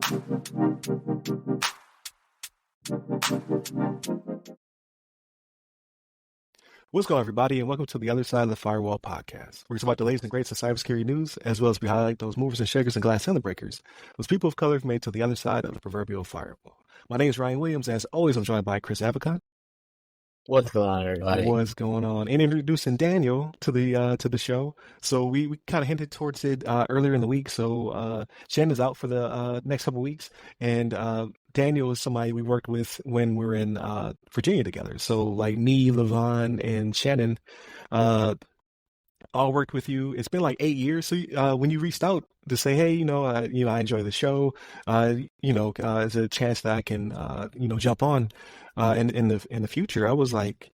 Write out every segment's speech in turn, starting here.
What's going on, everybody, and welcome to the Other Side of the Firewall podcast. We're talking about the latest and greatest of cybersecurity news, as well as we highlight those movers and shakers and glass ceiling breakers, those people of color who've made to the other side of the proverbial firewall. My name is Ryan Williams, and as always, I'm joined by Chris Avocott. What's going on, everybody? What's going on? And introducing Daniel to the show. So we kind of hinted towards it earlier in the week. So Shannon is out for the next couple of weeks, and Daniel is somebody we worked with when we were in Virginia together. So like me, Levon, and Shannon all worked with you. It's been like 8 years. So when you reached out to say, hey, I enjoy the show, is a chance that I can, jump on in the future. I was like,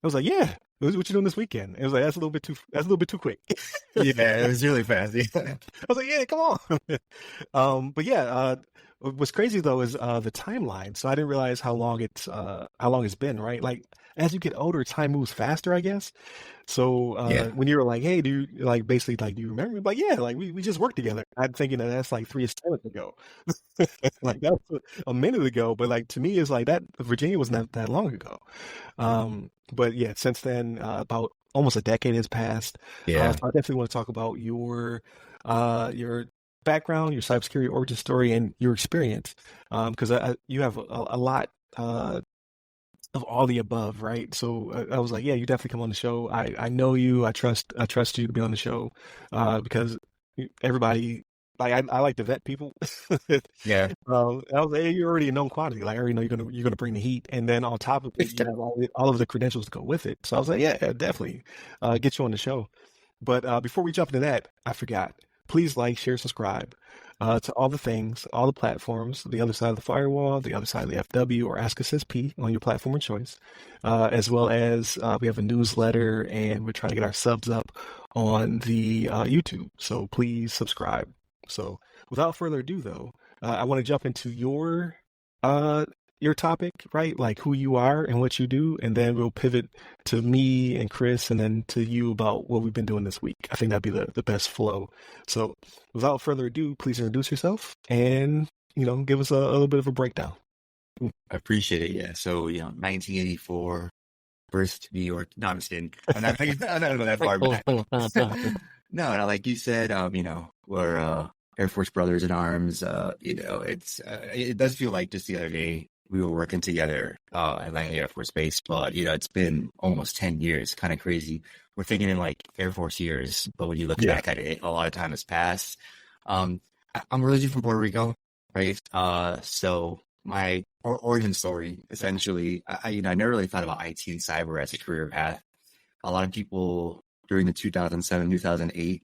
yeah. What you doing this weekend? It was like that's a little bit too quick. Yeah, it was really fast. Yeah. I was like, yeah, come on. But yeah, what's crazy though is the timeline. So I didn't realize how long it's been, right? Like as you get older, time moves faster, I guess. So when you were like, hey, do you do you remember? Like, yeah, like we just worked together. I'm thinking that's like 3 assignments ago. Like that was a minute ago, but like to me it's like that Virginia was not that long ago. But yeah, since then about almost a decade has passed. Yeah. So I definitely want to talk about your background, your cybersecurity origin story, and your experience, because you have a lot of all the above, right? So I was like, yeah, you definitely come on the show. I know you. I trust you to be on the show because everybody. Like I like to vet people. Yeah. I was like, hey, you're already a known quantity. Like I already know you're gonna bring the heat, and then on top of it, you have all of the credentials to go with it. So I was like, yeah, definitely get you on the show. But before we jump into that, I forgot. Please like, share, subscribe to all the things, all the platforms, the other side of the firewall, the other side of the FW, or Ask Us SP on your platform of choice, as well as we have a newsletter, and we're trying to get our subs up on the YouTube. So please subscribe. So without further ado, though, I want to jump into your topic, right? Like who you are and what you do, and then we'll pivot to me and Chris, and then to you about what we've been doing this week. I think that'd be the best flow. So without further ado, please introduce yourself and give us a little bit of a breakdown. I appreciate it. Yeah. So 1984, birth to New York. No, I'm just kidding. I'm not going that far back. No, like you said, we're Air Force brothers in arms. It does feel like just the other day we were working together at Langley Air Force Base, but it's been almost 10 years. Kind of crazy. We're thinking in like Air Force years, but when you look back at it, a lot of time has passed. I'm originally from Puerto Rico, right? So my origin story, essentially, I never really thought about IT and cyber as a career path. A lot of people during the 2007, 2008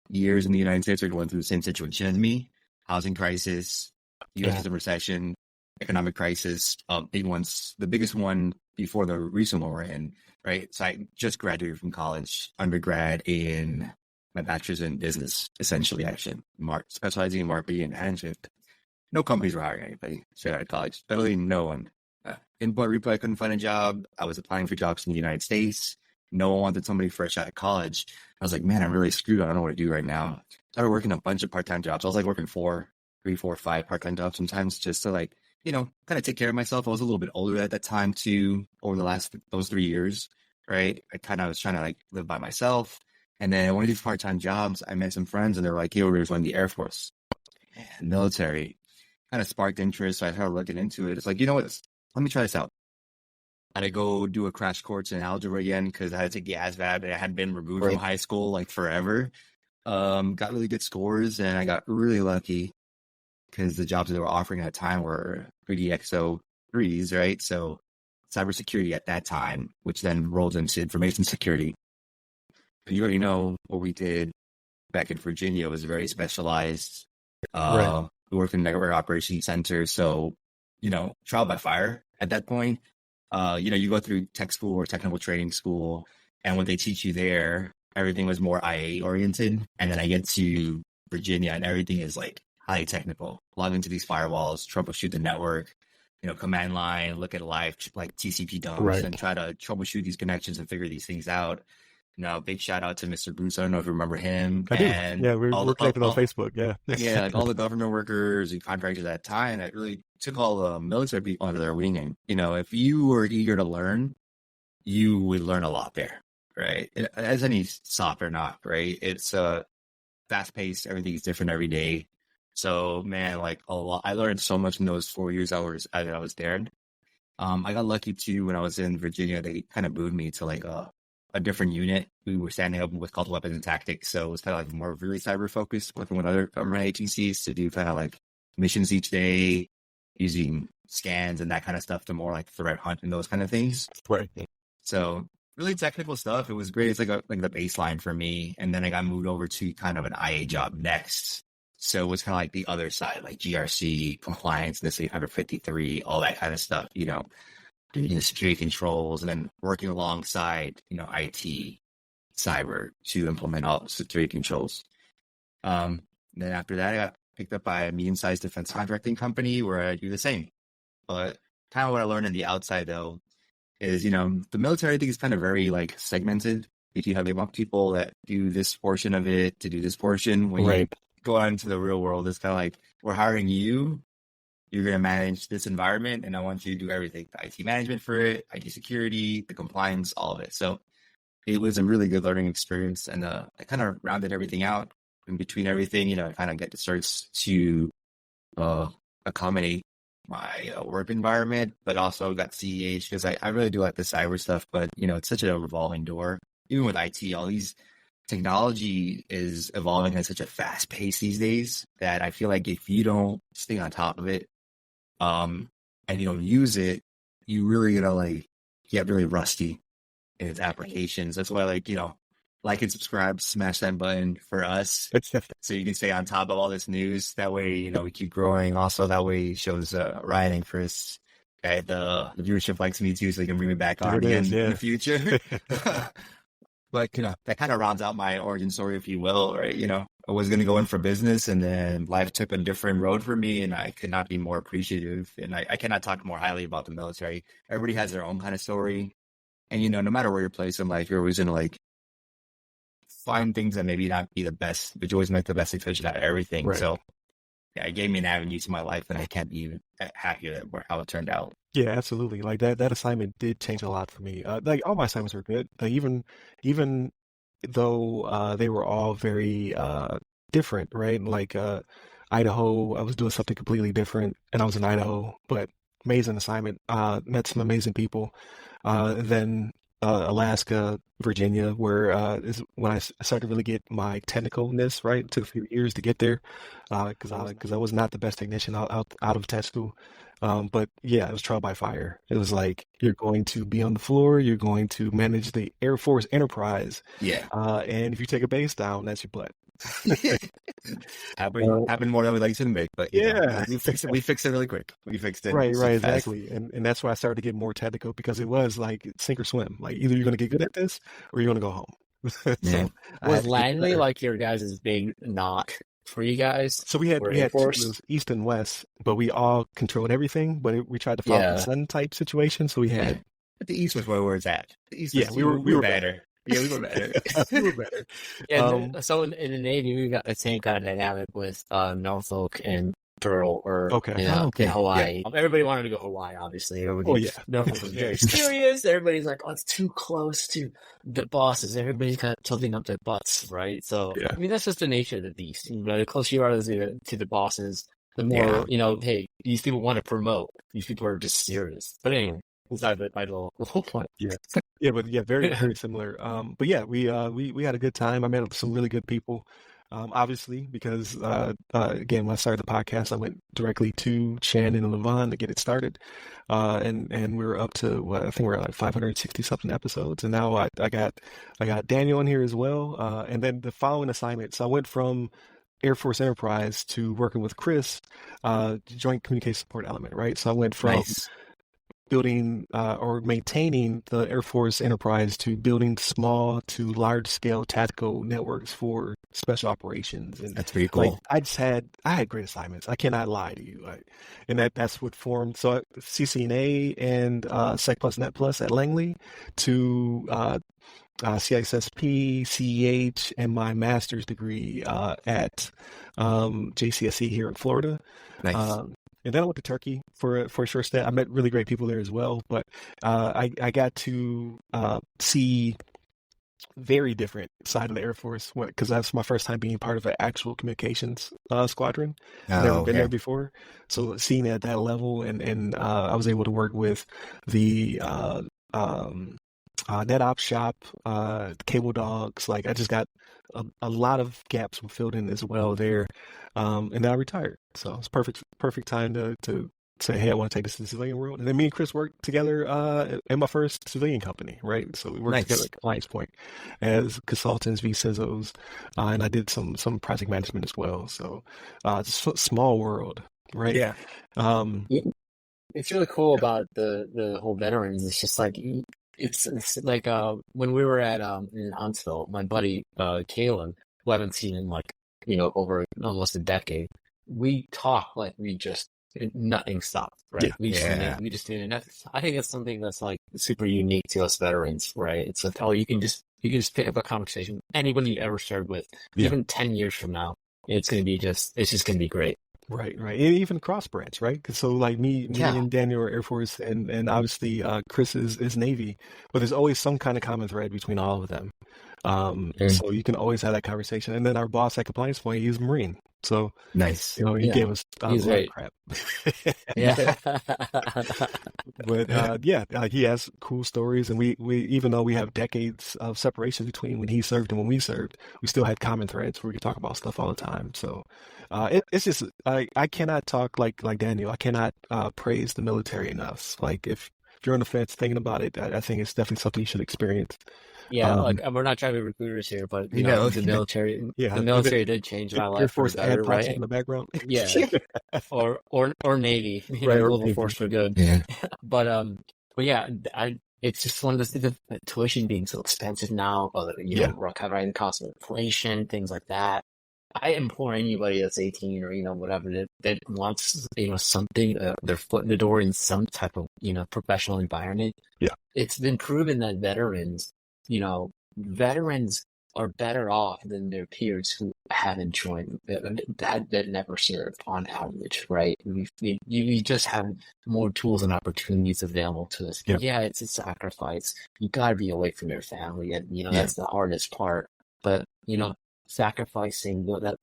years in the United States are going through the same situation as me. Housing crisis, U.S. is in recession, economic crisis, big ones. The biggest one before the recent one we're in, right? So I just graduated from college, undergrad in my bachelor's in business, essentially, actually, specializing in marketing and management. No companies were hiring anybody straight out of college. Literally no one. In Puerto Rico, I couldn't find a job. I was applying for jobs in the United States. No one wanted somebody fresh out of college. I was like, man, I'm really screwed. I don't know what to do right now. Started working a bunch of part-time jobs. I was like working 3, 4, 5 part-time jobs sometimes just to like, kind of take care of myself. I was a little bit older at that time too, over those 3 years, right? I was trying to like live by myself. And then one of these part-time jobs, I met some friends and they're like, yo, we're going to the Air Force. And military kind of sparked interest. So I started looking into it. It's like, you know what? Let me try this out. I had to go do a crash course in algebra again because I had to take the ASVAB. I had been removed from high school like forever. Got really good scores, and I got really lucky because the jobs that they were offering at the time were 3DXO 3s, right? So cybersecurity at that time, which then rolled into information security. You already know what we did back in Virginia was very specialized. Right. We worked in network operations center, so trial by fire at that point. You go through tech school or technical training school, and what they teach you there, everything was more IA oriented. And then I get to Virginia and everything is like highly technical. Log into these firewalls, troubleshoot the network, command line, look at live like TCP dumps and try to troubleshoot these connections and figure these things out. big shout out to Mr. Bruce. I don't know if you remember him, I do. and Yeah, we're connected on Facebook. Yeah. yeah, like all the government workers and contractors at that time that really took all the military people under their wing. And, if you were eager to learn, you would learn a lot there, right? As any software knock, right? It's fast paced, everything's different every day. So, man, like a lot, I learned so much in those 4 years I was there. I got lucky too when I was in Virginia. They kind of moved me to like a different unit. We were standing up what's called weapons and tactics. So it was kind of like more really cyber focused, working with other government agencies to do kind of like missions each day, using scans and that kind of stuff to more like threat hunt and those kind of things. Right. So really technical stuff. It was great. It's like the baseline for me. And then I got moved over to kind of an IA job next. So it was kind of like the other side, like GRC, compliance, this 853, all that kind of stuff, doing the security controls and then working alongside, IT, cyber to implement all security controls. Then after that, I got picked up by a medium-sized defense contracting company where I do the same. But kind of what I learned in the outside, though, is, the military, I think, is kind of very, like, segmented. If you have a bunch of people that do this portion of it to do this portion, when you go out into the real world, it's kind of like, we're hiring you. You're going to manage this environment, and I want you to do everything. The IT management for it, IT security, the compliance, all of it. So it was a really good learning experience, and I kind of rounded everything out. In between everything, I kind of get the starts to accommodate my work environment, but also got CEH because I really do like the cyber stuff, but, it's such a revolving door. Even with IT, all these technology is evolving at such a fast pace these days that I feel like if you don't stay on top of it, and you don't use it, you really, get really rusty in its applications. That's why, like and subscribe, smash that button for us. So you can stay on top of all this news. That way, we keep growing. Also, that way it shows Ryan and Chris that the viewership likes me too, so they can bring me back on again in the future. But, that kind of rounds out my origin story, if you will, right? I was going to go in for business, and then life took a different road for me, and I could not be more appreciative. And I cannot talk more highly about the military. Everybody has their own kind of story. And, no matter where you're placed in life, you're always going to, find things that maybe not be the best, but you always make the best decision out of everything. Right. So, yeah, it gave me an avenue to my life, and I can't be happier with how it turned out. Yeah, absolutely. Like that assignment did change a lot for me. Like all my assignments were good. Like even though they were all very different, right? Like Idaho, I was doing something completely different, and I was in Idaho, but amazing assignment. Met some amazing people. Then Alaska, Virginia, where is when I started to really get my technicalness, right? It took a few years to get there because I was not the best technician out of test school. But yeah, it was trial by fire. It was like, you're going to be on the floor, you're going to manage the Air Force Enterprise. Yeah. And if you take a base down, that's your butt. Happened more than we like to admit, but yeah, we fixed it really quick. We fixed it. Right, exactly. And that's why I started to get more technical, because it was like sink or swim. Like either you're going to get good at this or you're going to go home. So was Langley like your guys' big knock for you guys? So we had two, east and west, but we all controlled everything. But we tried to follow the sun type situation. So we had the east was where it's at. The east was, we were better. Yeah, we were better. We were better. Yeah. So in the Navy, we got the same kind of dynamic with Norfolk and Pearl, or Hawaii. Yeah. Everybody wanted to go Hawaii, obviously. Norfolk was very serious. Everybody's like, "Oh, it's too close to the bosses." Everybody's kind of tilting up their butts, right? So I mean, that's just the nature of the beast. The closer you are to the bosses, the more hey, these people want to promote. These people are just serious. But anyway. Inside my little point. Very, very similar. But yeah, we had a good time. I met some really good people. Obviously, because again, when I started the podcast, I went directly to Shannon and Levon to get it started, and we were up to I think we're at like 560 something episodes, and now I got Daniel in here as well, and then the following assignment. So I went from Air Force Enterprise to working with Chris, Joint Communication Support Element, right? So I went from building or maintaining the Air Force Enterprise to building small to large scale tactical networks for special operations. And that's pretty cool. Like, I had great assignments. I cannot lie to you. And that's what formed. So CCNA and Sec Plus Net Plus at Langley to CISSP, CEH, and my master's degree at JCSC here in Florida. Nice. And then I went to Turkey for a short stint. I met really great people there as well. But I got to see very different side of the Air Force because that's my first time being part of an actual communications squadron. I've never been there before. So seeing it at that level, and I was able to work with the NetOps shop, cable dogs. Like I just got a lot of gaps filled in as well there. And then I retired. So it's perfect time to say, hey, I want to take this to the civilian world. And then me and Chris worked together in my first civilian company, right? So we worked together at Compliance Point as consultants, VCISOs, and I did some project management as well. So it's a small world, right? Yeah. It's really cool about the whole veterans. It's just like it's like when we were at in Huntsville, my buddy Caleb, who I haven't seen in like over almost a decade, we talk like we just nothing stopped, right? We just did it. I think it's something that's like super unique to us veterans, right? It's like, you can just pick up a conversation with anyone you ever served with, even 10 years from now, it's just gonna be great. Right. And even cross branch, right? So like me and Daniel are Air Force, and obviously Chris is Navy, but there's always some kind of common thread between all of them. So you can always have that conversation. And then our boss at Compliance Point, he's Marine. So nice. He gave us a lot of crap. Yeah. But he has cool stories, and we even though we have decades of separation between when he served and when we served, we still had common threads where we could talk about stuff all the time. So it's just I cannot talk like Daniel. I cannot praise the military enough. Like if you're on the fence thinking about it, I think it's definitely something you should experience. Yeah, like we're not trying to be recruiters here, but you know, the military, the military did change my life for the better, right? In the background, yeah, or Navy, global force for good. Yeah, but yeah, it's just one of those things. The tuition being so expensive now, covering the cost of inflation, things like that. I implore anybody that's 18 or whatever that wants something, their foot in the door in some type of professional environment. Yeah, it's been proven that veterans are better off than their peers who haven't joined, that never served on average, right? You just have more tools and opportunities available to us. Yeah, it's a sacrifice. You gotta be away from your family, and that's the hardest part. But sacrificing that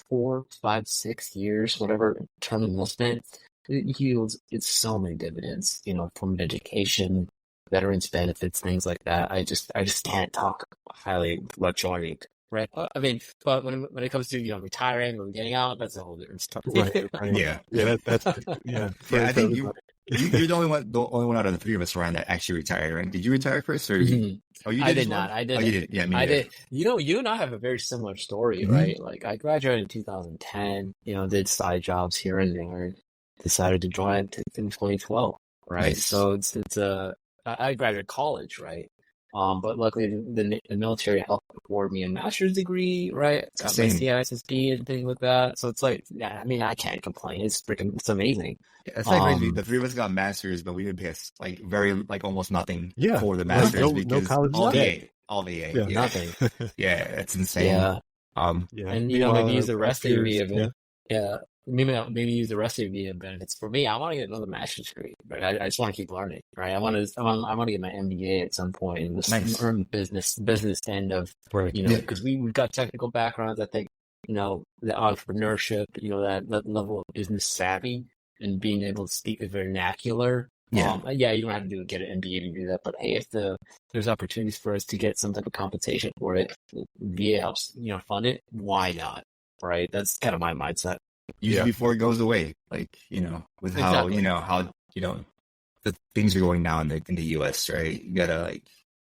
4, 5, 6 years, whatever term investment, it yields so many dividends, from education, veterans benefits, things like that. I just can't talk highly about joining, right? I mean, but when it comes to retiring or getting out, that's a whole different story. Right. Yeah. That's yeah. I think you're the only one out of the three of us around that actually retired, right? Did you retire first, or you did? I did not. I did. Oh, you did. Yeah, I did. You and I have a very similar story, right? Like I graduated in 2010. Did side jobs here and there. Decided to join in 2012, right? Nice. So it's I graduated college, right? But luckily the military helped afford me a master's degree, right? Got my CISSP and things like that. So it's like, I mean, I can't complain. It's amazing. Yeah, it's like crazy. The three of us got masters, but we didn't pay almost nothing for the masters. No college, all VA. Yeah. Nothing. Yeah, it's insane. Yeah. And maybe use the rest of your VA. Yeah. Maybe use the rest of the benefits. For me, I want to get another master's degree, right? I just want to keep learning, right? I want to get my MBA at some point and learn business end of, because we've got technical backgrounds. I think, the entrepreneurship, that level of business savvy and being able to speak the vernacular. Yeah. You don't have to get an MBA to do that, but hey, if there's opportunities for us to get some type of compensation for it, VA helps, fund it. Why not? Right? That's kind of my mindset. Use it before it goes away, with how how the things are going now in the U.S. Right? You gotta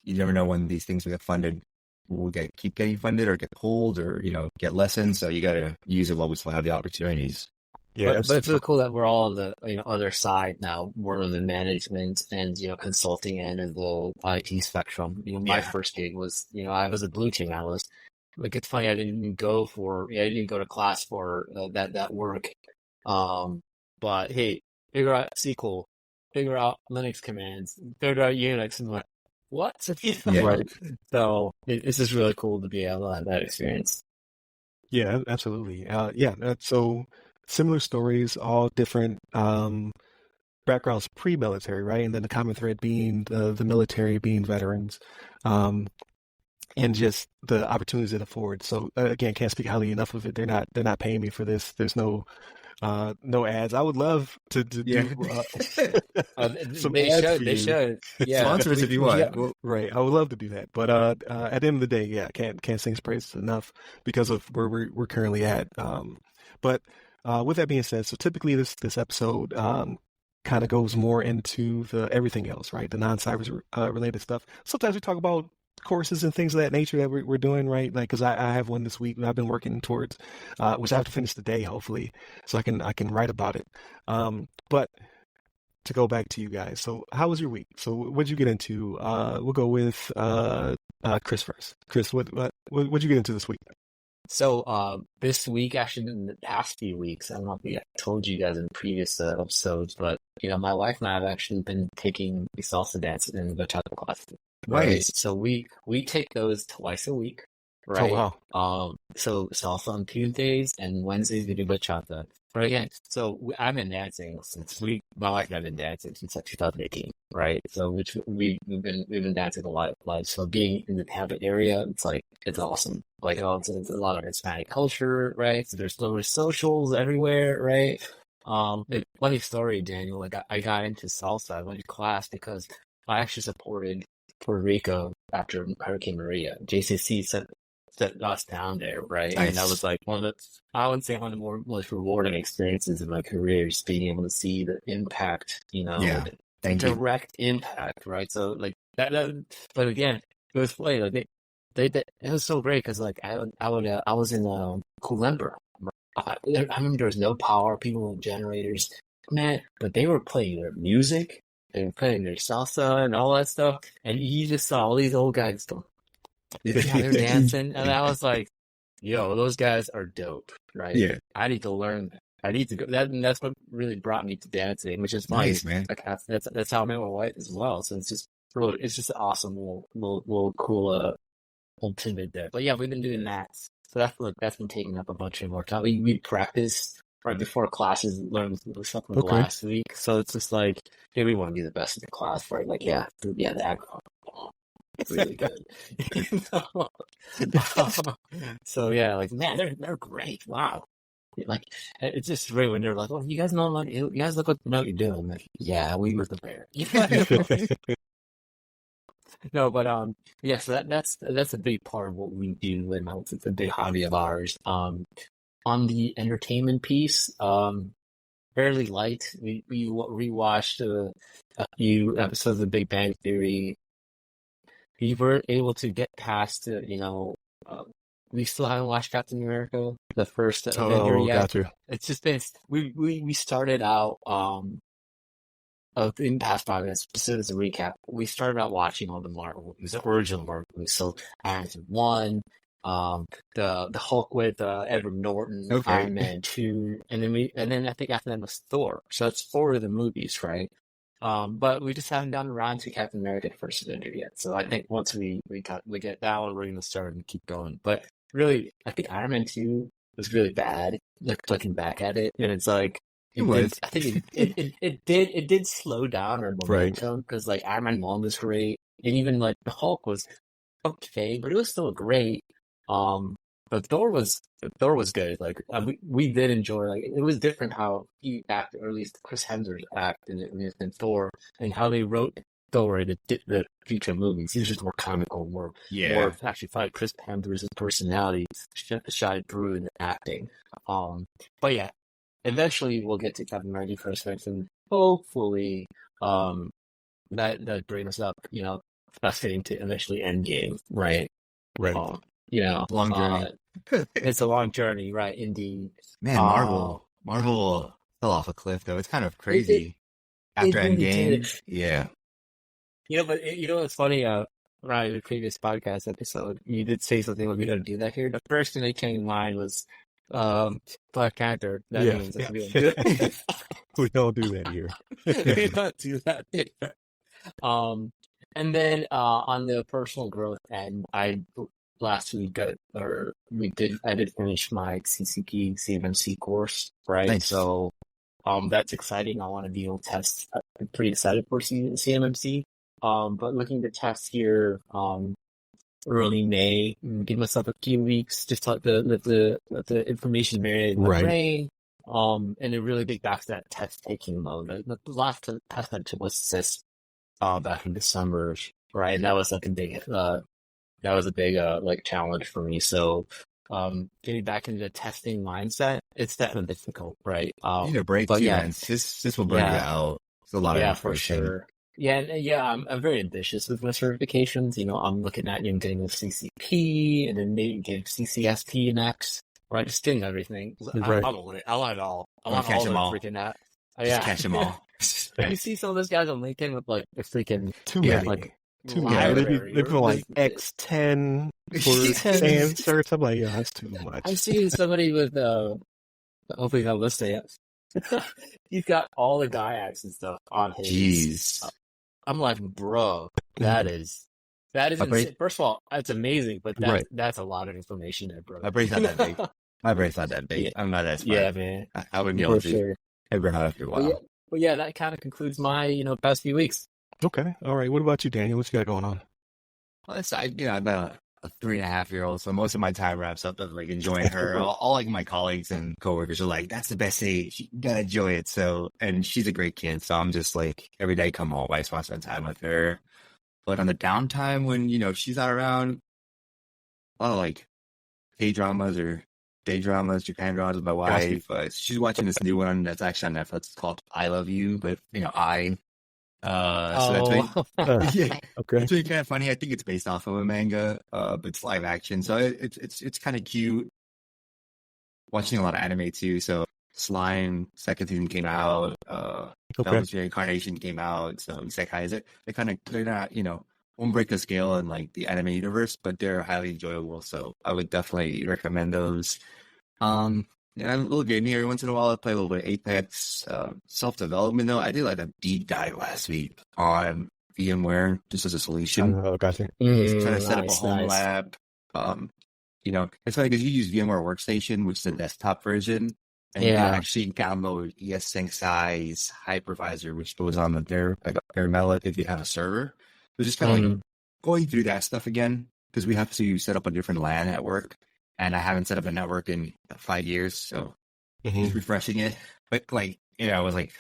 you never know when these things will get funded, will keep getting funded or get pulled or get lessened. So you gotta use it while we still have the opportunities. Yeah, but it's really cool that we're all on the other side now. We're on the management and consulting end of the IT spectrum. My first gig was I was a blue team analyst. Like it's funny, I didn't go to class for that work. But hey, figure out SQL, figure out Linux commands, figure out Unix, and what? Yeah. Right. So it's just really cool to be able to have that experience. Yeah, absolutely. So similar stories, all different backgrounds pre-military, right? And then the common thread being the military, being veterans, um, and just the opportunities it affords. So again, can't speak highly enough of it. They're not paying me for this. There's no ads. I would love to Yeah. do some They ads should. for They you. should. Yeah. Sponsor us if you want. Yeah. Well, Right. I would love to do that. But at the end of the day, yeah, can't sing his praises enough because of where we're currently at. But with that being said, so typically this episode kind of goes more into the everything else, right? The non-cyber related stuff. Sometimes we talk about courses and things of that nature that we're doing, right? Like, because I have one this week that I've been working towards, which I have to finish today, hopefully, so I can write about it. But to go back to you guys, so how was your week? So what'd you get into? We'll go with Chris first. Chris, what'd you get into this week? So this week, actually, in the past few weeks, I don't know if I told you guys in previous episodes, but my wife and I have actually been taking the salsa dance and bachata classes. Right. nice. So we take those twice a week, Oh right? wow. So salsa on Tuesdays and Wednesdays we do bachata. But again, I've been dancing since my wife and I've been dancing since like 2018, right? So which we've been dancing a lot. So being in the Tampa area, it's awesome. Like it's a lot of Hispanic culture, right? So there's socials everywhere, right? Funny story, Daniel. Like I got into salsa. I went to class because I actually supported Puerto Rico after Hurricane Maria. JCC sent us down there, right? Nice. And that was like I would say one of the most rewarding experiences in my career, is being able to see the impact, Yeah. the direct impact, right? So like that but again, it was funny. Like it was so great because like I was in Culember. I remember there was no power, people with generators, man, but they were playing their music, they were playing their salsa and all that stuff, and you just saw all these old guys go, they're dancing, and I was like, yo, those guys are dope, right? Yeah. I need to learn that. I need to go. That's what really brought me to dancing, which is funny. Nice, man. Like that's how I met my wife as well. So it's just an awesome little cool little tidbit there. But yeah, we've been doing that. So that's been taking up a bunch of more time. We practice right before classes, learn something last week. So it's just like, hey, we want to be the best in the class, right? Like, yeah, that really good. So yeah, like, man, they're great. Wow. Like, it's just great when they're like, "Oh, you guys know you guys look what you're doing." I'm like, yeah, we were prepared. No, but yeah. So that's a big part of what we do, and it's a big hobby of ours. On the entertainment piece, fairly light. We rewatched a few episodes of The Big Bang Theory. We were able to get past we still haven't watched Captain America, the first Avenger yet. Gotcha. It's just been we started out in the past 5 minutes, just as a recap, we started out watching all the Marvel movies, the original Marvel movies. So Iron Man 1, the Hulk with Edward Norton, Iron Man 2, and then I think after that was Thor. So it's 4 of the movies, right? But we just haven't gotten around to Captain America: The First Avenger yet. So I think once we get that one, we're gonna start and keep going. But really, I think Iron Man 2 was really bad. Like looking back at it, and it's like I think it did slow down our momentum because like Iron Man 1 was great, and even like the Hulk was okay, but it was still great. But Thor was good. Like we did enjoy. Like it was different how he acted, or at least Chris Hemsworth acted in Thor, and how they wrote Thor in the future movies. He was just more comical, more actually fun. Chris Hemsworth's personality shined through in the acting. But yeah, eventually we'll get to Captain America: First Avenger. Hopefully, that brings us up. That's fitting to eventually Endgame, right? Right. Long journey. It's a long journey, right? Indeed. Man, Marvel fell off a cliff though. It's kind of crazy after Endgame. Yeah. But what's funny? Right, the previous podcast episode, you did say something like we don't do that here. The first thing that came to mind was Black Panther. That means that we don't do that. We don't do that here. We don't do that here. And then on the personal growth end, last week I did finish my CCP CMMC course, right? Nice. So that's exciting. I want to be able to test. I'm pretty excited for CMMC. But looking to test here early May, give myself a few weeks just to let the information marinate in my brain. And it really get back to that test taking mode. The last test I took was CIS back in December, right? And that was like a big like challenge for me. So getting back into the testing mindset, it's definitely difficult, right? You need a break too, man. This will burn you out. It's a lot of for sure. I'm very ambitious with my certifications. I'm looking at getting a CCP and then maybe getting CCSP next. Right, just getting everything. Right. I want it all. I want catch all them all. Freaking that. Just catch them all. You see some of those guys on LinkedIn with like the freaking too many. Like, too many. They put like X10 for sand certs. I'm like, yeah, that's too much. I'm seeing somebody with hopefully I'll list it. He's got all the GAIACs and stuff on his. Jeez. I'm like, bro, that is insane. First of all, that's amazing, but that's a lot of information there, bro. My brain's not that big. My brain's not that big. I'm not that smart. Yeah, man. I wouldn't be able to figure out after a while. But yeah, that kind of concludes my, past few weeks. Okay. All right. What about you, Daniel? What you got going on? Well, I'm a 3.5-year-old, so most of my time wraps up with like enjoying her. all like my colleagues and coworkers are like, "That's the best age. You gotta enjoy it." So, and she's a great kid, so I'm just like every day come home, I just want to spend time with her. But on the downtime when she's not around, a lot of like K-dramas or day dramas, Japan dramas with my wife. She's watching this new one that's actually on Netflix. It's called I Love You, but I. So that's really, okay. It's really kind of funny. I think it's based off of a manga, but it's live action, so it's kind of cute. Watching a lot of anime too. So Slime second season came out. Velvet's Reincarnation came out. So Isekai they're not won't break the scale in like the anime universe, but they're highly enjoyable. So I would definitely recommend those. And I'm a little gaming every once in a while. I play a little bit of Apex. Self-development, though, I did like a deep dive last week on VMware just as a solution. Oh, gotcha. Trying to set up a home lab. It's funny because you use VMware Workstation, which is the desktop version, and you can actually download ESXi size hypervisor, which goes on the bare metal if you have a server. So just kind of like going through that stuff again, because we have to set up a different LAN at work. And I haven't set up a network in 5 years, so just refreshing it. But it was like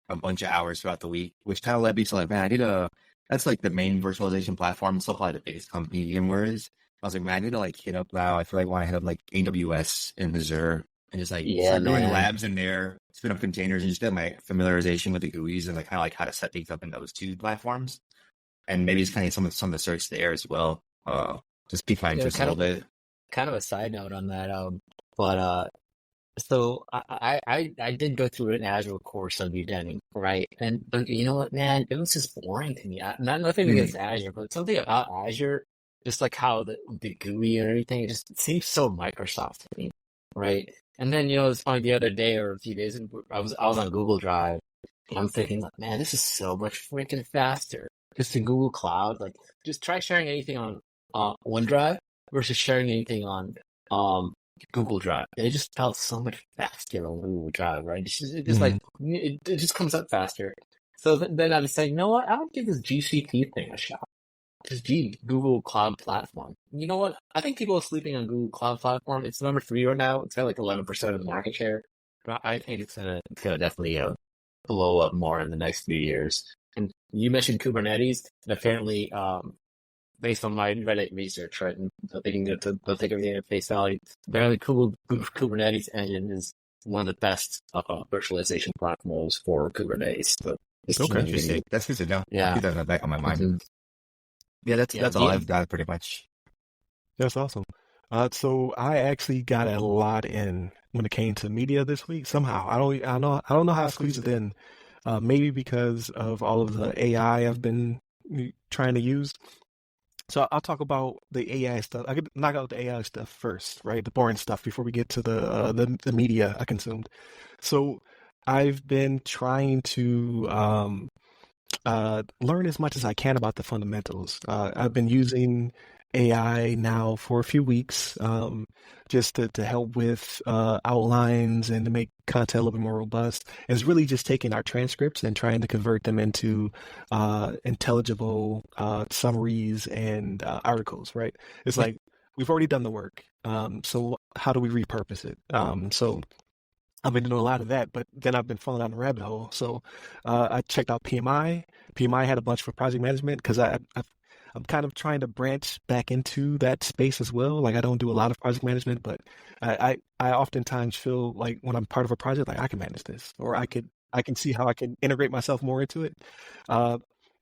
a bunch of hours throughout the week, which kind of led me to like, man, that's like the main virtualization platform. It's still probably the biggest company VMware is. I was like, man, I need to like hit up now. I feel like I want to hit up like AWS and Azure and just like start doing labs in there, spin up containers, and just get my familiarization with the GUIs and like kind of like how to set things up in those two platforms. And maybe it's kind of some of the search there as well. Just pique my interest a little bit. Kind of a side note on that, so I did go through an Azure course on Udemy, right? But you know what, man, it was just boring to me. Nothing against Azure, but something about Azure, just like how the GUI and everything, it just seems so Microsoft to me, right? And then it was funny the other day or a few days, I was on Google Drive, and I'm thinking, like, man, this is so much freaking faster. Just in Google Cloud, like, just try sharing anything on OneDrive versus sharing anything on Google Drive. It just felt so much faster on Google Drive, right? It's just like, it just comes up faster. So then I was saying, you know what? I'll give this GCP thing a shot. Just Google Cloud Platform. You know what? I think people are sleeping on Google Cloud Platform. It's number 3 right now. It's got like 11% of the market share. But I think it's gonna definitely blow up more in the next few years. And you mentioned Kubernetes, and apparently, based on my Reddit research, right, and thinking to take everything at face value, apparently Kubernetes engine is one of the best virtualization platforms for Kubernetes. But it's interesting. That's good to know. Yeah, keep that back on my mind. Yeah, that's all I've got pretty much. That's awesome. So I actually got a lot in when it came to media this week. Somehow I don't know how to squeeze it in. Maybe because of all of the AI I've been trying to use. So I'll talk about the AI stuff. I could knock out the AI stuff first, right? The boring stuff before we get to the media I consumed. So I've been trying to learn as much as I can about the fundamentals. I've been using AI now for a few weeks, just to help with outlines and to make content a little bit more robust. And it's really just taking our transcripts and trying to convert them into intelligible summaries and articles, right? It's like we've already done the work. So how do we repurpose it? So I've been doing a lot of that, but then I've been falling down the rabbit hole. So I checked out PMI. PMI had a bunch for project management because I'm kind of trying to branch back into that space as well. Like I don't do a lot of project management, but I oftentimes feel like when I'm part of a project, like I can manage this, or I can see how I can integrate myself more into it.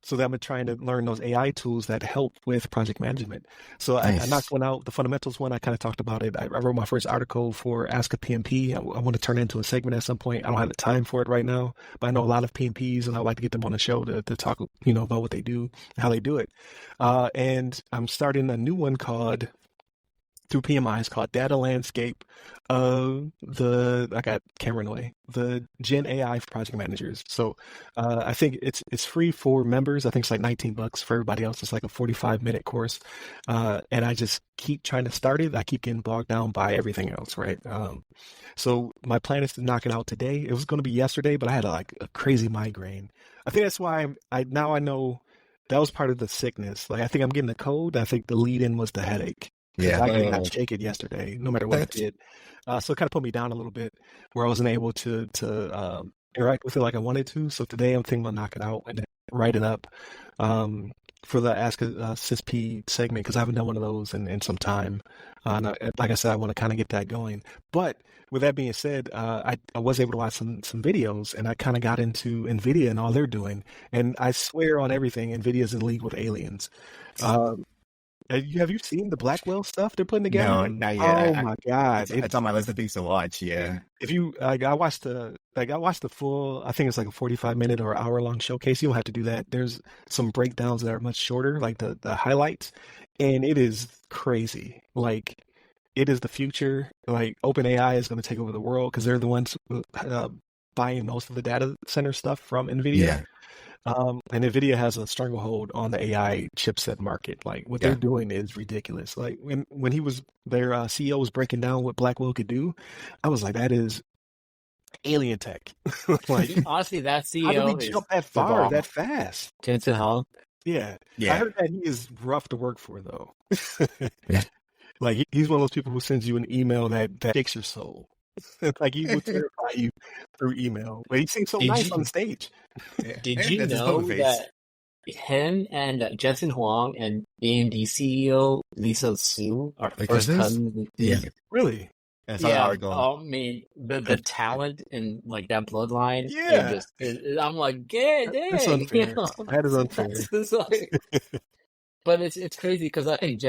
So that I'm trying to learn those AI tools that help with project management. So I knocked one out, the fundamentals one. I kind of talked about it. I wrote my first article for Ask a PMP. I want to turn it into a segment at some point. I don't have the time for it right now, but I know a lot of PMPs, and I'd like to get them on the show to talk, about what they do, how they do it. And I'm starting a new one through PMI. It's called Data Landscape of I got Cameron away, the Gen AI for project managers. So I think it's free for members. I think it's like $19 for everybody else. It's like a 45-minute course. And I just keep trying to start it. I keep getting bogged down by everything else, right? So my plan is to knock it out today. It was going to be yesterday, but I had a crazy migraine. I think that's why I know that was part of the sickness. Like I think I'm getting a cold. I think the lead-in was the headache. Yeah, I could not shake it yesterday, no matter what I did. So it kind of put me down a little bit, where I wasn't able to interact with it like I wanted to. So today I'm thinking I'll knock it out and then write it up for the Ask a CISP segment, because I haven't done one of those in some time. Like I said, I want to kind of get that going. But with that being said, I was able to watch some videos, and I kind of got into NVIDIA and all they're doing. And I swear on everything, NVIDIA's in league with aliens. Have you seen the Blackwell stuff they're putting together? No, not yet. Oh my God. It's on my list of things to watch. Yeah. If you, I watched the full, I think it's like a 45-minute or hour-long showcase. You don't have to do that. There's some breakdowns that are much shorter, like the highlights, and it is crazy. Like, it is the future. Like, OpenAI is going to take over the world because they're the ones buying most of the data center stuff from NVIDIA. Yeah. And NVIDIA has a stranglehold on the AI chipset market. Like what they're doing is ridiculous. Like when their CEO was breaking down what Blackwell could do, I was like, that is alien tech. Like honestly, that CEO how did we jump that far, that fast? Jensen Huang. Yeah. I heard that he is rough to work for though. Like he's one of those people who sends you an email that shakes your soul. Like he would terrify you through email. But he seems so nice on stage. Did you know that him and Jensen Huang and AMD CEO Lisa Su are first cousins? Yeah. Really? That's how it's going. I mean, the talent in like that bloodline. Yeah. I'm like, yeah, dang. That's unfair. That is unfair. But it's crazy because I think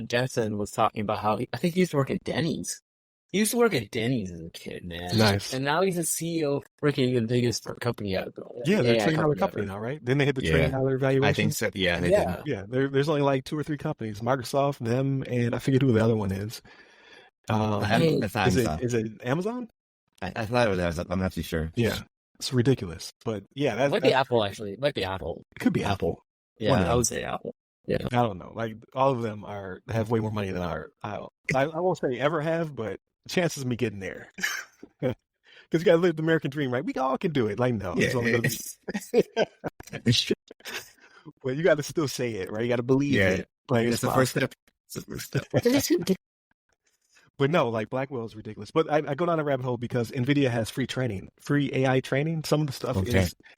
Jensen was talking about how I think he used to work at Denny's. He used to work at Denny's as a kid, man. Nice. And now he's the CEO of freaking the biggest company out there. Yeah, they're $1 trillion company now, right? Then they hit the $1 trillion valuation. I think so. Yeah, they did. Yeah, there's only like 2 or 3 companies: Microsoft, them, and I forget who the other one is. Is it Amazon? I thought it was Amazon. I'm not too sure. Yeah, it's ridiculous. But yeah, that might be Apple. Actually, it might be Apple. It could be Apple. Yeah, I would say Apple. Yeah, I don't know. Like all of them have way more money than I won't say ever have, but chances of me getting there. Because you got to live the American dream, right? We all can do it. Like, no. It's only gonna be... But you got to still say it, right? You got to believe it. Like, it's the first step. It's the first step. But no, like Blackwell is ridiculous. But I go down a rabbit hole because NVIDIA has free AI training. Some of the stuff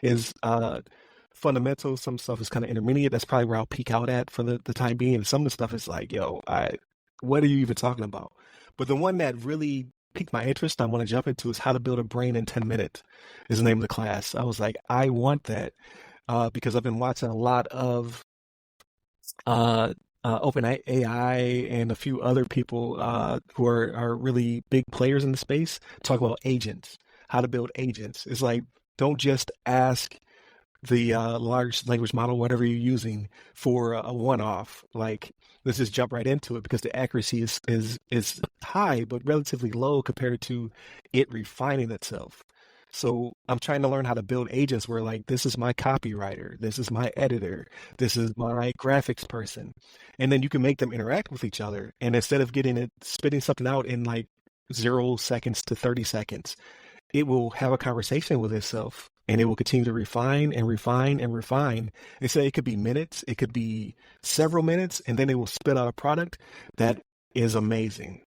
is fundamental. Some stuff is kind of intermediate. That's probably where I'll peak out at for the time being. And some of the stuff is like, what are you even talking about? But the one that really piqued my interest, I want to jump into, is how to build a brain in 10 minutes is the name of the class. I was like, I want that because I've been watching a lot of OpenAI and a few other people who are really big players in the space talk about agents, how to build agents. It's like, don't just ask the large language model, whatever you're using, for a one-off. Like, let's just jump right into it because the accuracy is high, but relatively low compared to it refining itself. So I'm trying to learn how to build agents where like this is my copywriter, this is my editor, this is my graphics person. And then you can make them interact with each other. And instead of spitting something out in like 0 seconds to 30 seconds, it will have a conversation with itself and it will continue to refine and refine and refine. They say it could be minutes, it could be several minutes, and then it will spit out a product that is amazing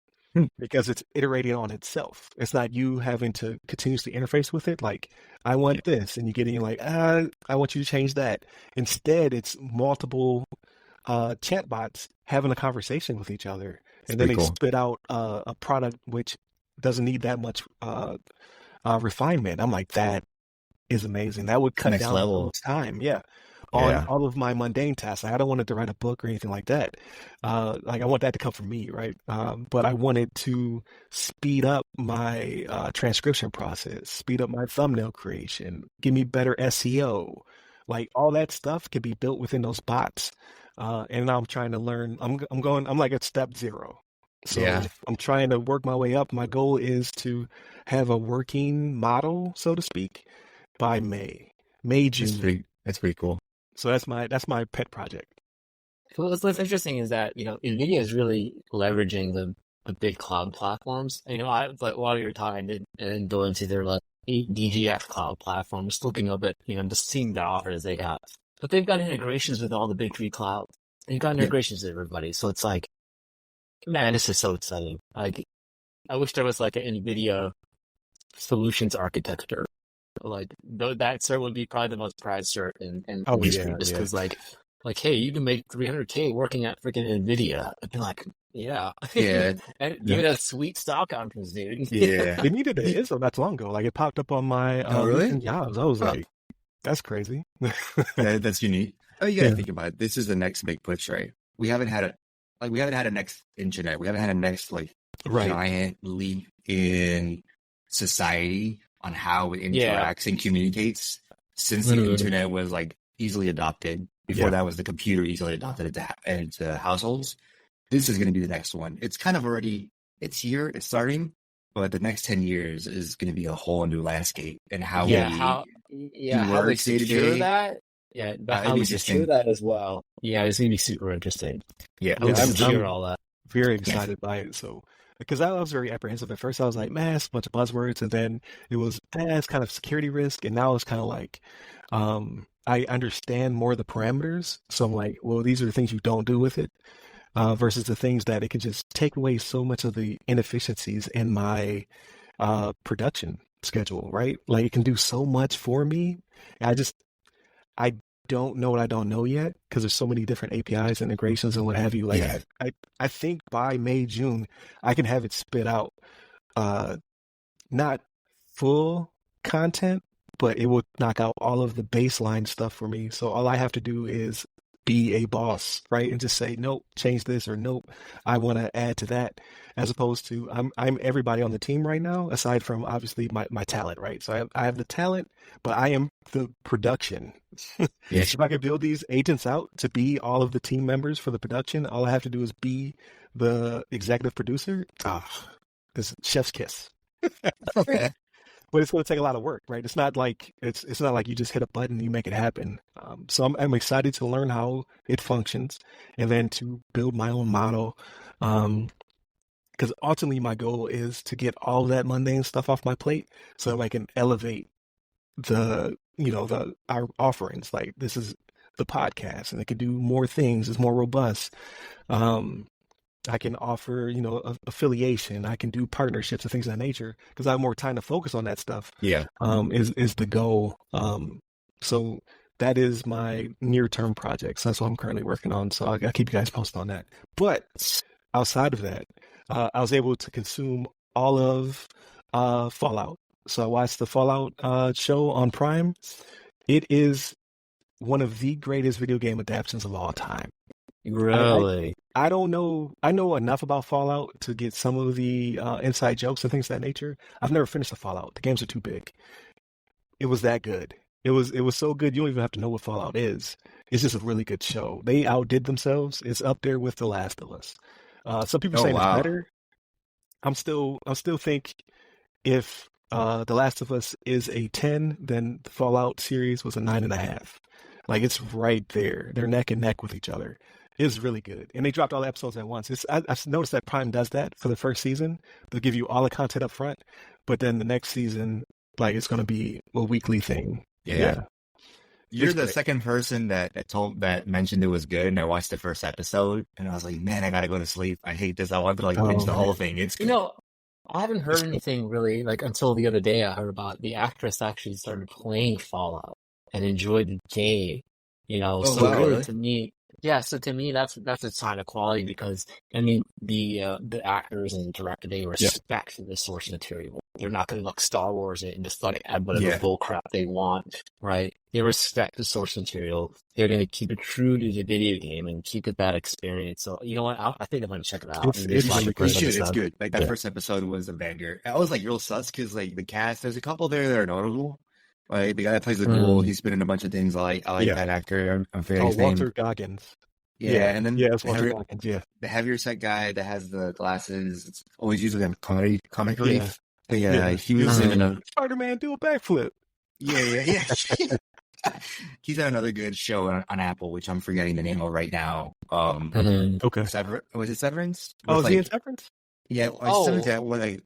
because it's iterating on itself. It's not you having to continuously interface with it. Like, I want this, and you get in like, I want you to change that. Instead, it's multiple chatbots having a conversation with each other, and then they spit out a product which doesn't need that much refinement. I'm like, that is amazing. That would cut next down level time. Yeah. On all of my mundane tasks. Like, I don't want it to write a book or anything like that. Like, I want that to come from me, right? But I wanted to speed up my transcription process, speed up my thumbnail creation, give me better SEO. Like, all that stuff can be built within those bots. And now I'm trying to learn. I'm like at step 0. So I'm trying to work my way up. My goal is to have a working model, so to speak, by May, June. That's pretty cool. So that's my pet project. What's interesting is that, NVIDIA is really leveraging the big cloud platforms. While you were talking and going into their like DGX cloud platforms, looking up at, just seeing the offers they got. But they've got integrations with all the big 3 clouds. They've got integrations with everybody. So it's like, man, this is so exciting. Like, I wish there was like an NVIDIA solutions architecture. Like, that cert would be probably the most prized cert in industry, just because like, hey, you can make $300K working at freaking NVIDIA. I'd be like, yeah. And give it a sweet stock options, dude. Yeah. They needed an ISO not too long ago. Like, it popped up on my recent jobs. I was like, that's crazy. That's unique. Oh, you gotta think about it. This is the next big push, right? We haven't had a next internet. We haven't had a next giant leap in society on how it interacts and communicates since the internet was like easily adopted. Before that was the computer easily adopted into households. This is going to be the next one. It's kind of it's here, it's starting, but the next 10 years is going to be a whole new landscape and how how we secure that. Yeah, but how we secure that as well. Yeah, it's going to be super interesting. Yeah, I'm all that. Very excited by it. So, because I was very apprehensive at first. I was like, man, it's a bunch of buzzwords. And then it was, it's kind of security risk. And now it's kind of like, I understand more of the parameters. So I'm like, well, these are the things you don't do with it versus the things that it can just take away so much of the inefficiencies in my production schedule, right? Like, it can do so much for me. I don't know what I don't know yet because there's so many different APIs, integrations, and what have you. Like, I think by May, June, I can have it spit out, not full content, but it will knock out all of the baseline stuff for me. So all I have to do is be a boss, right? And just say, nope, change this, or nope, I want to add to that, as opposed to I'm everybody on the team right now, aside from obviously my talent, right? So I have the talent, but I am the production. If I could build these agents out to be all of the team members for the production, all I have to do is be the executive producer. This chef's kiss. But it's going to take a lot of work, right? It's not like you just hit a button and you make it happen. So I'm excited to learn how it functions and then to build my own model. Because ultimately my goal is to get all of that mundane stuff off my plate so I can elevate our offerings. Like, this is the podcast and it can do more things. It's more robust. I can offer, affiliation. I can do partnerships and things of that nature because I have more time to focus on that stuff. Yeah. Is the goal. So that is my near-term projects. That's what I'm currently working on. So I'll keep you guys posted on that. But outside of that, I was able to consume all of Fallout. So I watched the Fallout show on Prime. It is one of the greatest video game adaptations of all time. Really? I don't know. I know enough about Fallout to get some of the inside jokes and things of that nature. I've never finished a Fallout. The games are too big. It was that good. It was so good. You don't even have to know what Fallout is. It's just a really good show. They outdid themselves. It's up there with The Last of Us. Some people saying it's better. I'm still think if The Last of Us is a 10, then the Fallout series was a 9.5. Like it's right there. They're neck and neck with each other. It's really good. And they dropped all the episodes at once. I've noticed that Prime does that for the first season. They'll give you all the content up front, but then the next season, like it's going to be a weekly thing. Yeah. You're the second person that mentioned it was good, and I watched the first episode, and I was like, man, I gotta go to sleep. I hate this. I want to binge the whole thing. It's good. I haven't heard anything really until the other day. I heard about the actress actually started playing Fallout and enjoyed the game. Really to me. Yeah, so to me, that's a sign of quality because the actors and director, they respect the source material. They're not going to Star Wars it and just add whatever bull crap they want, right? They respect the source material. They're going to keep it true to the video game and keep it that experience. So you know what? I think I'm going to check it out. It's good. Like that first episode was a banger. I was real sus because the cast, there's a couple there that are notable. Like the guy that plays the ghoul, he's been in a bunch of things. I like that actor. I'm very Walter Goggins. And then it's Walter Goggins. Yeah, the heavier set guy that has the glasses. It's always usually on comic relief. He was in a Spider-Man do a backflip. Yeah. He's on another good show on Apple, which I'm forgetting the name of right now. Okay, was it Severance? Is he in Severance? Yeah, Severance.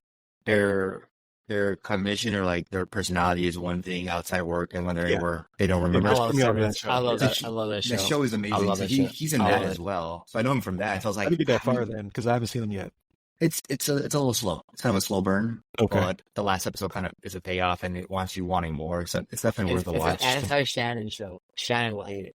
Their cognition or their personality is one thing outside work, and when they're at work, they don't remember. I love that show. The show is amazing. He's in that as well. So I know him from that. So I was like, I didn't get that far then because I haven't seen him yet. It's a little slow. It's kind of a slow burn. Okay. But the last episode kind of is a payoff, and it wants you wanting more. So it's definitely worth a watch. It's an anti-Shannon show. Shannon will hate it.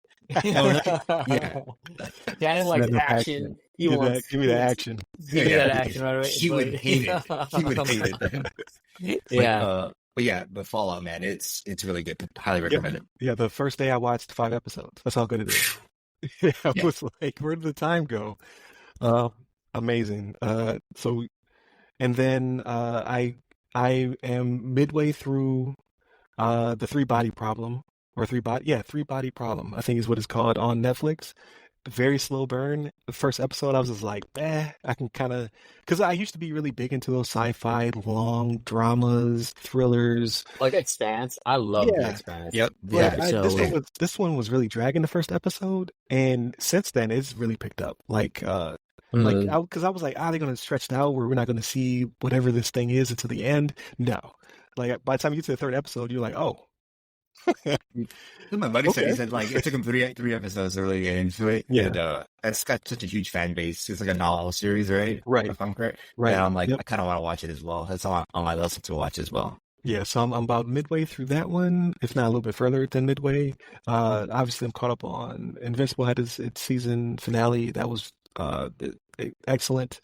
Shannon likes action. Give me the action. Give me that action right away. He would hate it. He would hate it. But Fallout, man, it's really good. Highly recommend it. Yeah, the first day I watched 5 episodes. That's how good it is. I was like, where did the time go? Amazing. And then I am midway through the Three Body Problem Three Body Problem, I think is what it's called on Netflix. Very slow burn. The first episode, I was just like, I can kind of, because I used to be really big into those sci-fi, long dramas, thrillers. Like Expanse. I love The Expanse. Yep. This one was really dragging the first episode, and since then, it's really picked up. Because I was like, are they going to stretch it out where we're not going to see whatever this thing is until the end? No. Like, by the time you get to the third episode, you're like, oh. My buddy said, he said, it took him three episodes to really get into it. Yeah. And, it's got such a huge fan base. It's like a novel series, right? Right. If I'm correct. Right. And I'm like, I kind of want to watch it as well. That's on my list to watch as well. Yeah, so I'm about midway through that one, if not a little bit further than midway. Obviously, I'm caught up on Invincible had its season finale. That was excellent.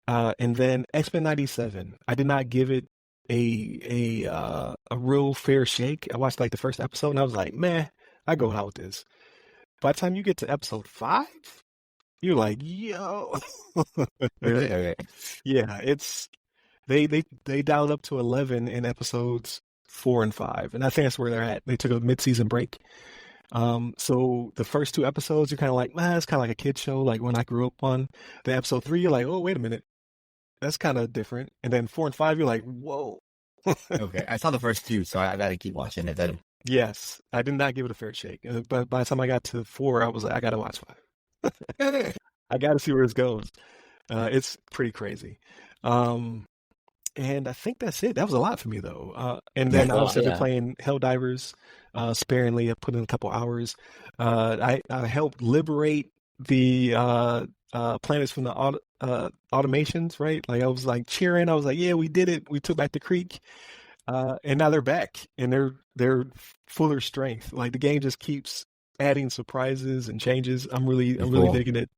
And then X-Men 97. I did not give it a real fair shake. I watched the first episode and I was like, man, I go out with this. By the time you get to episode 5, you're like, yo. Really? Okay. Yeah, it's they dialed up to 11 in episodes 4 and 5, and I think that's where they're at. They took a mid-season break. So the first 2 episodes, you're kind of like, man, it's kind of like a kid show, like when I grew up on. Then episode 3, you're like, oh, wait a minute. That's kind of different. And then 4 and 5, you're like, whoa. Okay. I saw the first 2, so I got to keep watching it then. Yes. I did not give it a fair shake. But by the time I got to 4, I was like, I got to watch 5. I got to see where this goes. It's pretty crazy. And I think that's it. That was a lot for me, though. And then I also been playing Helldivers sparingly. I put in a couple hours. I helped liberate the planets from the automations, right? Like I was cheering. I was like, yeah, we did it. We took back the creek. And now they're back and they're fuller strength. Like the game just keeps adding surprises and changes. I'm really digging it.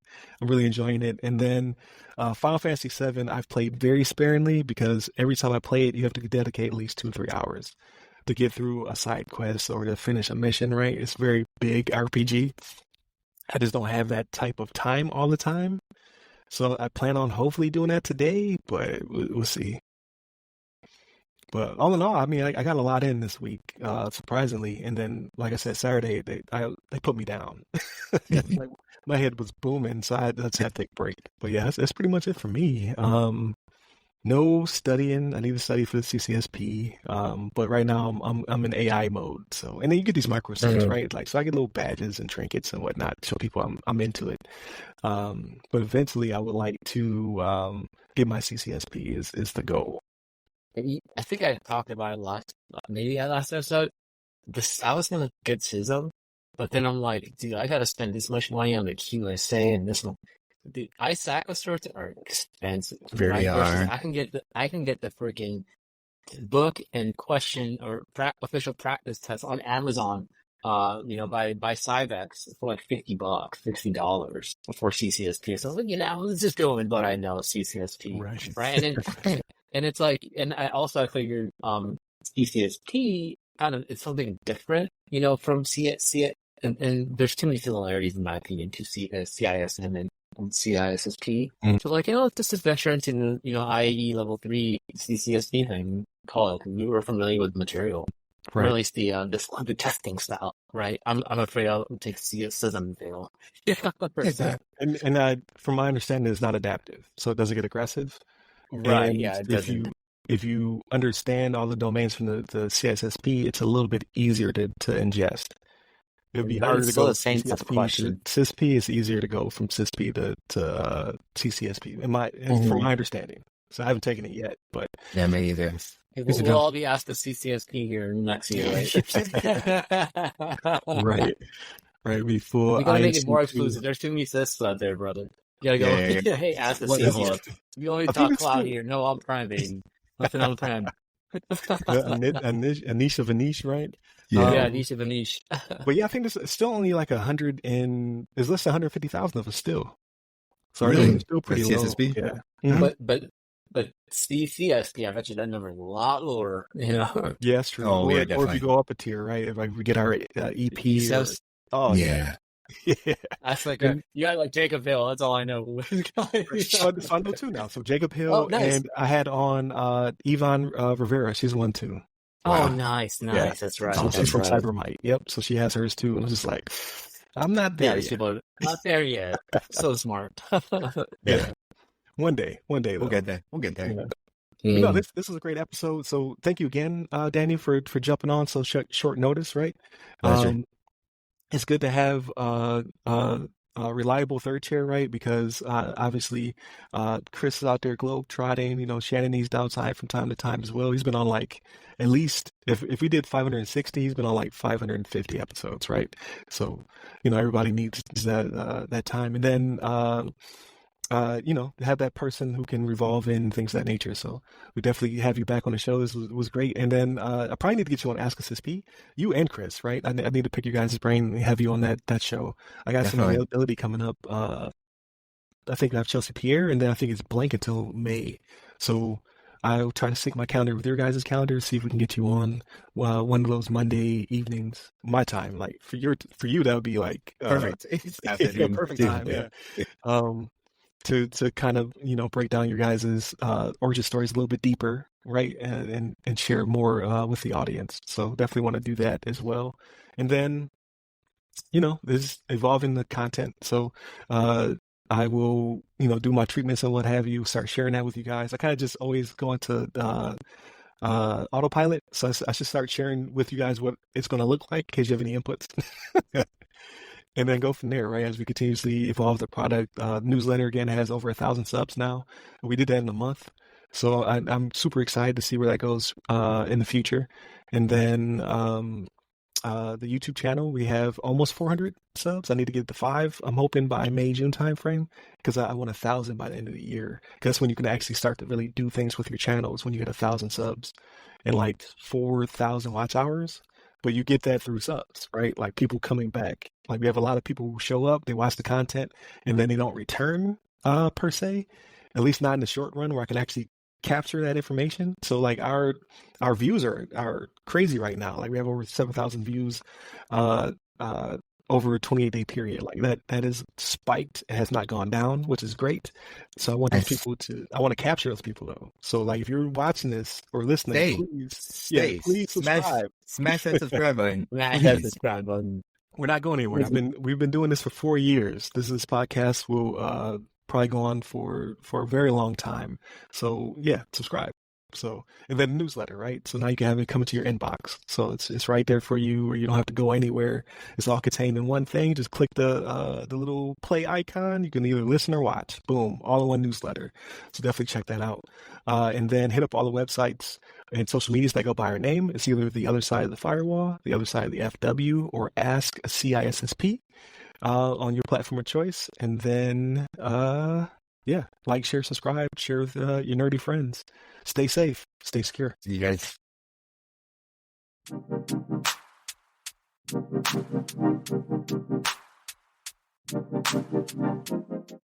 I'm really enjoying it. And then Final Fantasy VII, I've played very sparingly because every time I play it, you have to dedicate at least 2 or 3 hours to get through a side quest or to finish a mission, right? It's very big RPG. I just don't have that type of time all the time. So I plan on hopefully doing that today, but we'll see. But all in all, I mean, I got a lot in this week, surprisingly. And then, like I said, Saturday, they put me down. My head was booming, so I just had to take a break. But yeah, that's pretty much it for me. No studying. I need to study for the CCSP. But right now I'm in AI mode. So, and then you get these micro certs, right? Like, so I get little badges and trinkets and whatnot to show people I'm into it. But eventually I would like to get my CCSP is the goal. I think I talked about it maybe last episode. I was gonna get CISM, but then I'm like, dude, I gotta spend this much money on the QSA and this one. Dude, ISAC certs are expensive. Very are. I can get the freaking book and question or official practice test on Amazon. By Cybex for like $50, $60 for CCSP. So I was like, let's just go with what I know CCSP, right? And then, and it's like, and I figured CCSP kind of is something different, from CSP, and there's too many similarities in my opinion to CISM and CISSP. So like, let's just venture into the, IAE level 3 CCSP thing, call it. We were familiar with the material. Right. Or at least the testing style, right? I'm afraid I'll take CISM and fail. And from my understanding, it's not adaptive, so it doesn't get aggressive. Right? And yeah, it doesn't. If you understand all the domains from the CISSP, it's a little bit easier to ingest. It would be harder to go the same type of question. CISP. It's easier to go from CISP to CCSP, from my understanding. So I haven't taken it yet, but yeah, me either. We'll all be asked to CCSP here next year, right? right. Before we gotta make it more exclusive. There's too many CISPs out there, brother. You gotta go. Yeah. Hey, ask the CCSP. We only talk cloud here. No on-prem, baby. Nothing on-prem. A niche of a niche, right? Yeah, niche of a niche. But yeah, I think there's still only like 100 and there's less than 150,000 of us still. So really? It's still pretty low. CSSP? Yeah. Mm-hmm. But CCSP, I bet you that number is a lot lower. Yeah, that's true. Oh, yeah, definitely. Or if you go up a tier, right? If we get our EP. Yeah. That's like you got like Jacob Hill. That's all I know. So I know two now. So Jacob Hill, nice. And I had on Yvonne Rivera. She's one too. Wow. Oh, nice. Yeah. That's right. So she's from Cybermite. Yep. So she has hers too. And I was just like, I'm not there yet. People are not there yet. So smart. Yeah. One day. We'll get there. Yeah. No, this is a great episode. So thank you again, Daniel, for jumping on so short notice, right? It's good to have a reliable third chair, right? Because obviously Chris is out there globe trotting. Shannon needs downside from time to time as well. He's been on like at least if we did 560, he's been on like 550 episodes, right? So everybody needs that time, and then have that person who can revolve in things of that nature. So we definitely have you back on the show. This was great. And then I probably need to get you on Ask a CSP, you and Chris, right? I need to pick your guys' brain and have you on that show. I got some availability coming up. I think I have Chelsea Pierre, and then I think it's blank until May. So I'll try to sync my calendar with your guys' calendar, see if we can get you on one of those Monday evenings, my time. Like for you, that would be like perfect. Perfect time. Yeah. To kind of break down your guys' origin stories a little bit deeper, right, and share more with the audience. So definitely want to do that as well. And then there's evolving the content. So I will do my treatments and what have you, start sharing that with you guys. I kind of just always go into autopilot, so I should start sharing with you guys what it's going to look like in case you have any inputs. And then go from there, right? As we continuously evolve the product. Newsletter, again, has over 1,000 subs now. We did that in a month. So I'm super excited to see where that goes in the future. And then the YouTube channel, we have almost 400 subs. I need to get to 5. I'm hoping by May, June timeframe, because I want 1,000 by the end of the year. Because that's when you can actually start to really do things with your channels, when you get 1,000 subs and like 4,000 watch hours. But you get that through subs, right? Like people coming back. Like we have a lot of people who show up, they watch the content, and then they don't return per se, at least not in the short run where I can actually capture that information. So like our views are crazy right now. Like we have over 7,000 views over a 28-day period. Like that is spiked. It has not gone down, which is great. So I want those people I want to capture those people though. So like if you're watching this or listening, please subscribe. Smash that subscribe button. Smash that subscribe button. We're not going anywhere. We've been doing this for 4 years. This podcast will probably go on for a very long time. So yeah, subscribe. So, and then newsletter, right? So now you can have it come into your inbox. So it's right there for you, where you don't have to go anywhere. It's all contained in one thing. Just click the little play icon. You can either listen or watch. Boom, all in one newsletter. So definitely check that out. And then hit up all the websites and social medias that go by our name. It's either the other side of the firewall, the other side of the FW, or Ask a CISSP on your platform of choice. And then yeah, like, share, subscribe, share with your nerdy friends. Stay safe, stay secure. See you guys.